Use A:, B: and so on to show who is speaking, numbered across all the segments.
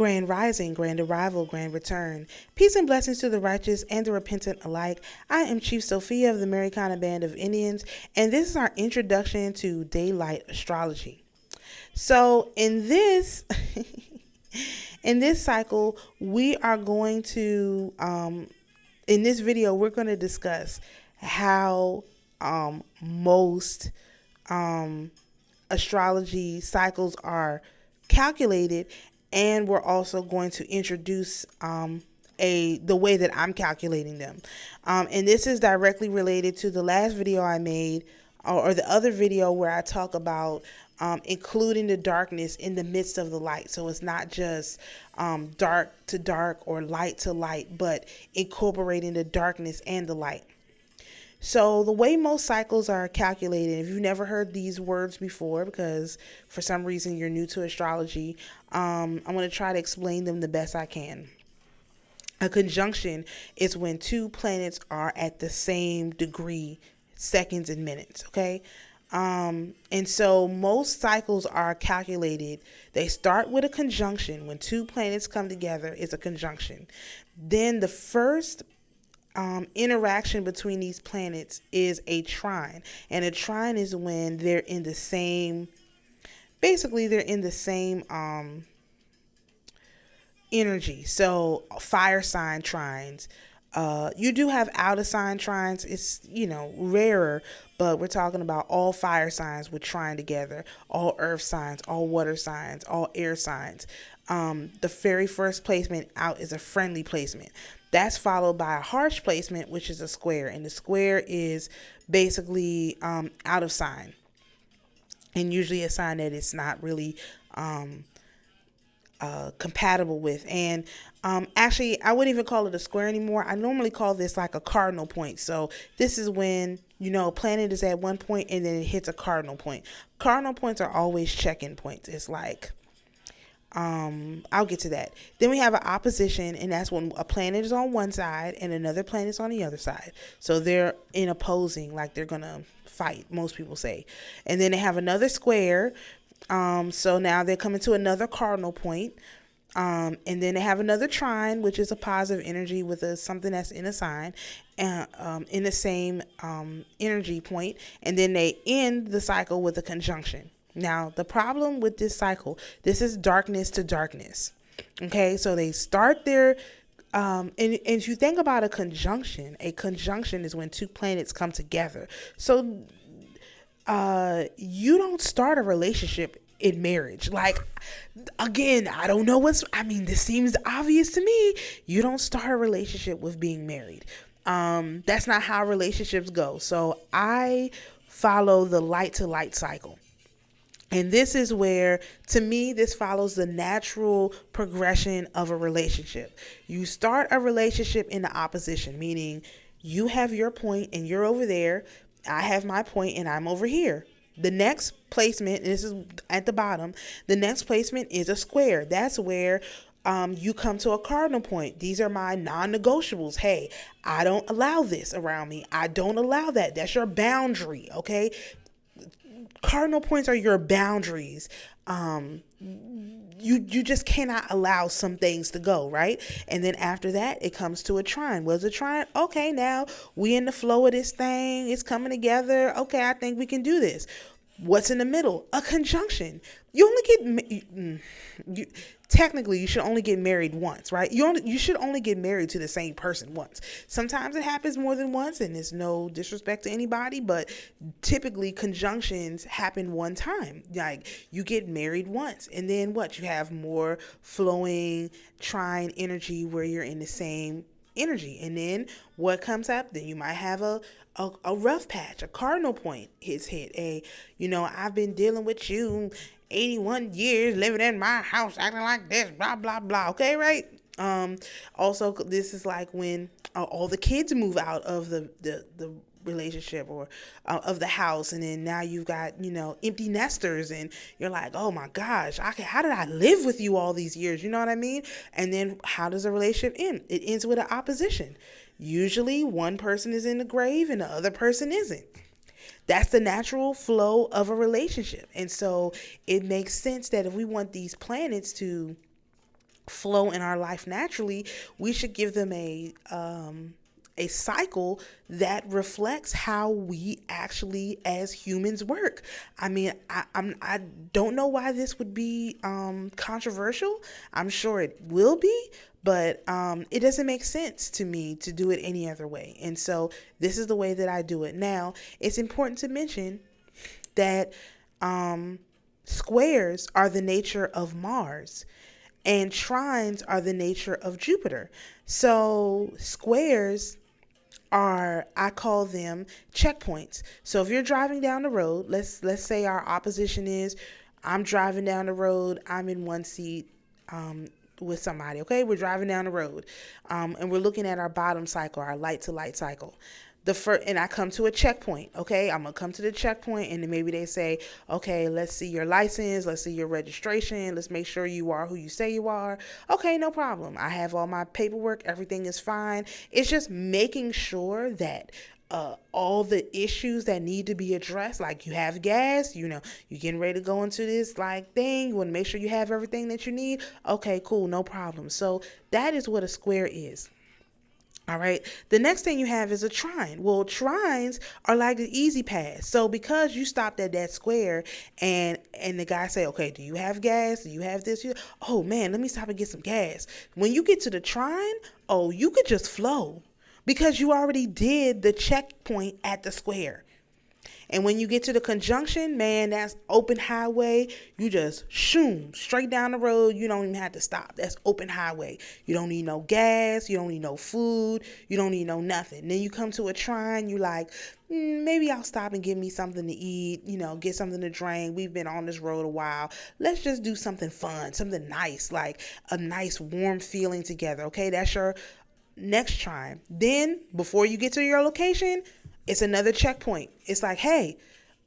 A: Grand rising, grand arrival, grand return. Peace and blessings to the righteous and the repentant alike. I am Chief Sophia of the Americana Band of Indians, and this is our introduction to daylight astrology. So in this in this cycle, we are going to in this video we're going to discuss how most astrology cycles are calculated, and we're also going to introduce the way that I'm calculating them. And this is directly related to the last video I made, or the other video where I talk about including the darkness in the midst of the light. So it's not just dark to dark or light to light, but incorporating the darkness and the light. So the way most cycles are calculated, if you've never heard these words before, because for some reason you're new to astrology, I'm going to try to explain them the best I can. A conjunction is when two planets are at the same degree, seconds and minutes, okay? And so most cycles are calculated. They start with a conjunction. When two planets come together, it's a conjunction. Then the first interaction between these planets is a trine, and a trine is when they're in the same, basically they're in the same energy. So fire sign trines, you do have out of sign trines. It's, rarer, but we're talking about all fire signs would trine together, all earth signs, all water signs, all air signs. The very first placement out is a friendly placement. That's followed by a harsh placement, which is a square. And the square is basically out of sign. And usually a sign that it's not really compatible with. And actually, I wouldn't even call it a square anymore. I normally call this like a cardinal point. So this is when, a planet is at one point and then it hits a cardinal point. Cardinal points are always check-in points. It's like, I'll get to that. Then we have an opposition, and that's when a planet is on one side and another planet is on the other side. So they're in opposing, like they're going to fight, most people say. And then they have another square. So now they're coming to another cardinal point. And then they have another trine, which is a positive energy with something that's in a sign, in the same energy point. And then they end the cycle with a conjunction. Now, the problem with this cycle, this is darkness to darkness. Okay, so they start their, and if you think about a conjunction is when two planets come together. So you don't start a relationship in marriage. Like, again, I don't know this seems obvious to me. You don't start a relationship with being married. That's not how relationships go. So I follow the light to light cycle. And this is where, to me, this follows the natural progression of a relationship. You start a relationship in the opposition, meaning you have your point and you're over there. I have my point and I'm over here. The next placement, and this is at the bottom, the next placement is a square. That's where you come to a cardinal point. These are my non-negotiables. Hey, I don't allow this around me. I don't allow that. That's your boundary, okay? Cardinal points are your boundaries. You just cannot allow some things to go, right? And then after that, it comes to a trine. What's a trine? Okay, now we in the flow of this thing. It's coming together. Okay, I think we can do this. What's in the middle? A conjunction. You only get technically you should only get married once, right? You should only get married to the same person once. Sometimes it happens more than once, and it's no disrespect to anybody, but typically conjunctions happen one time. Like, you get married once, and then what? You have more flowing trine energy where you're in the same energy. And then what comes up? Then you might have a rough patch, a cardinal point is hit. I've been dealing with you 81 years, living in my house, acting like this, blah, blah, blah. Okay, right? Also, this is like when all the kids move out of the relationship or of the house, and then now you've got empty nesters, and you're like, oh my gosh, how did I live with you all these years? You know what I mean? And then how does a relationship end? It ends with an opposition. Usually one person is in the grave and the other person isn't. That's the natural flow of a relationship. And so it makes sense that if we want these planets to flow in our life naturally, we should give them a cycle that reflects how we actually as humans work. I mean, I don't know why this would be controversial. I'm sure it will be, but it doesn't make sense to me to do it any other way. And so this is the way that I do it. Now, it's important to mention that squares are the nature of Mars and trines are the nature of Jupiter. So squares are, I call them checkpoints. So if you're driving down the road, let's say our opposition is, I'm driving down the road, I'm in one seat with somebody. Okay, we're driving down the road, and we're looking at our bottom cycle, our light to light cycle. And I come to a checkpoint. Okay, I'm gonna come to the checkpoint, and then maybe they say, okay, let's see your license, let's see your registration, let's make sure you are who you say you are. Okay, no problem. I have all my paperwork, everything is fine. It's just making sure that all the issues that need to be addressed, like you have gas, you're getting ready to go into this like thing, you want to make sure you have everything that you need. Okay, cool, no problem. So that is what a square is. All right. The next thing you have is a trine. Well, trines are like the easy pass. So because you stopped at that square and the guy say, okay, do you have gas? Do you have this? Oh man, let me stop and get some gas. When you get to the trine, oh, you could just flow because you already did the checkpoint at the square. And when you get to the conjunction, man, that's open highway. You just shoom straight down the road. You don't even have to stop. That's open highway. You don't need no gas. You don't need no food. You don't need no nothing. Then you come to a trine. You like, maybe I'll stop and get me something to eat, get something to drink. We've been on this road a while. Let's just do something fun, something nice, like a nice warm feeling together. Okay, that's your next trine. Then before you get to your location, it's another checkpoint. It's like, hey,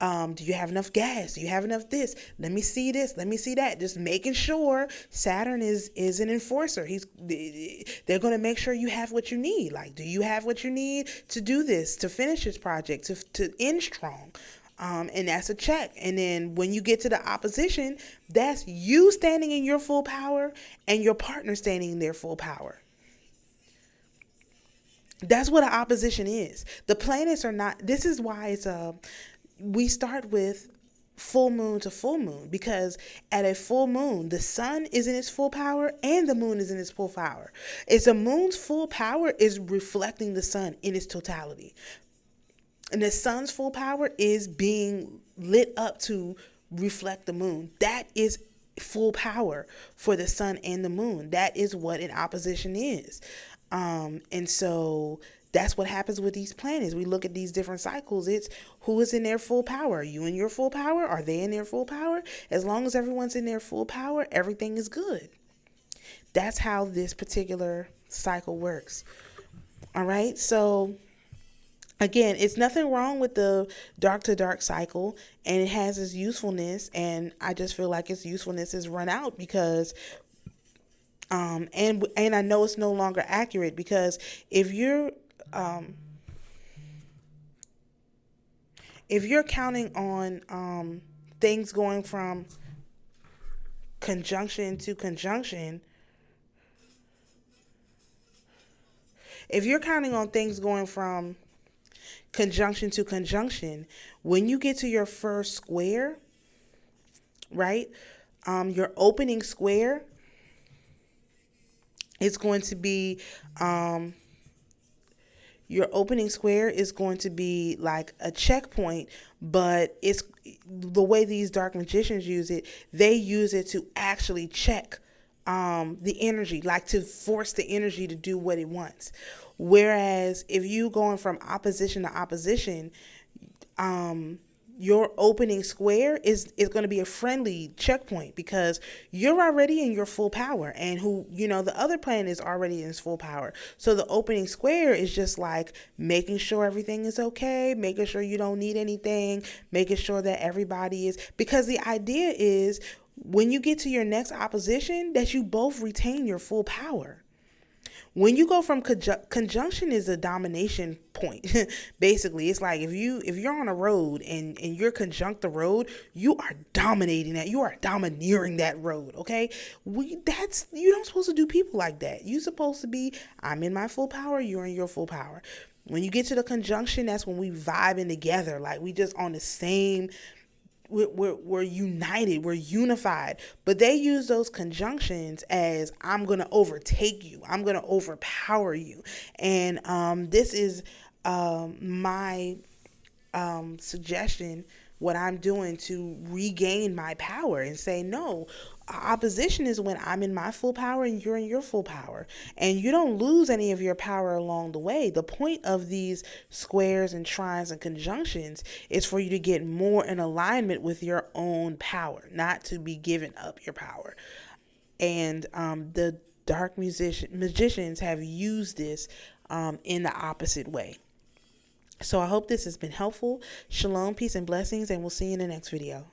A: do you have enough gas? Do you have enough this? Let me see this. Let me see that. Just making sure Saturn is an enforcer. They're going to make sure you have what you need. Like, do you have what you need to do this, to finish this project, to end strong? And that's a check. And then when you get to the opposition, that's you standing in your full power and your partner standing in their full power. That's what an opposition is. The planets are not, this is why we start with full moon to full moon, because at a full moon, the sun is in its full power and the moon is in its full power. It's the moon's full power is reflecting the sun in its totality. And the sun's full power is being lit up to reflect the moon. That is full power for the sun and the moon. That is what an opposition is. And so that's what happens with these planets. We look at these different cycles. It's who is in their full power. Are you in your full power? Are they in their full power? As long as everyone's in their full power, everything is good. That's how this particular cycle works. All right. So again, it's nothing wrong with the dark to dark cycle, and it has its usefulness. And I just feel like its usefulness is run out because and I know it's no longer accurate, because if you're counting on things going from conjunction to conjunction, if you're counting on things going from conjunction to conjunction, when you get to your first square, right, your opening square, it's going to be, your opening square is going to be like a checkpoint, but it's the way these dark magicians use it. They use it to actually check the energy, like to force the energy to do what it wants. Whereas if you going from opposition to opposition, your opening square is going to be a friendly checkpoint, because you're already in your full power, and the other planet is already in its full power. So the opening square is just like making sure everything is okay, making sure you don't need anything, making sure that everybody is, because the idea is when you get to your next opposition that you both retain your full power. When you go from conjunction is a domination point. Basically, it's like if you're on a road and you're conjunct the road, you are dominating that. You are domineering that road. Okay, you don't supposed to do people like that. You supposed to be, I'm in my full power, you're in your full power. When you get to the conjunction, that's when we vibing together, like we just on the same, we're united, we're unified. But they use those conjunctions as, I'm gonna overtake you, I'm gonna overpower you. And this is my suggestion, what I'm doing to regain my power and say, no, opposition is when I'm in my full power and you're in your full power. And you don't lose any of your power along the way. The point of these squares and trines and conjunctions is for you to get more in alignment with your own power, not to be giving up your power. And the dark magicians have used this in the opposite way. So I hope this has been helpful. Shalom, peace, and blessings, and we'll see you in the next video.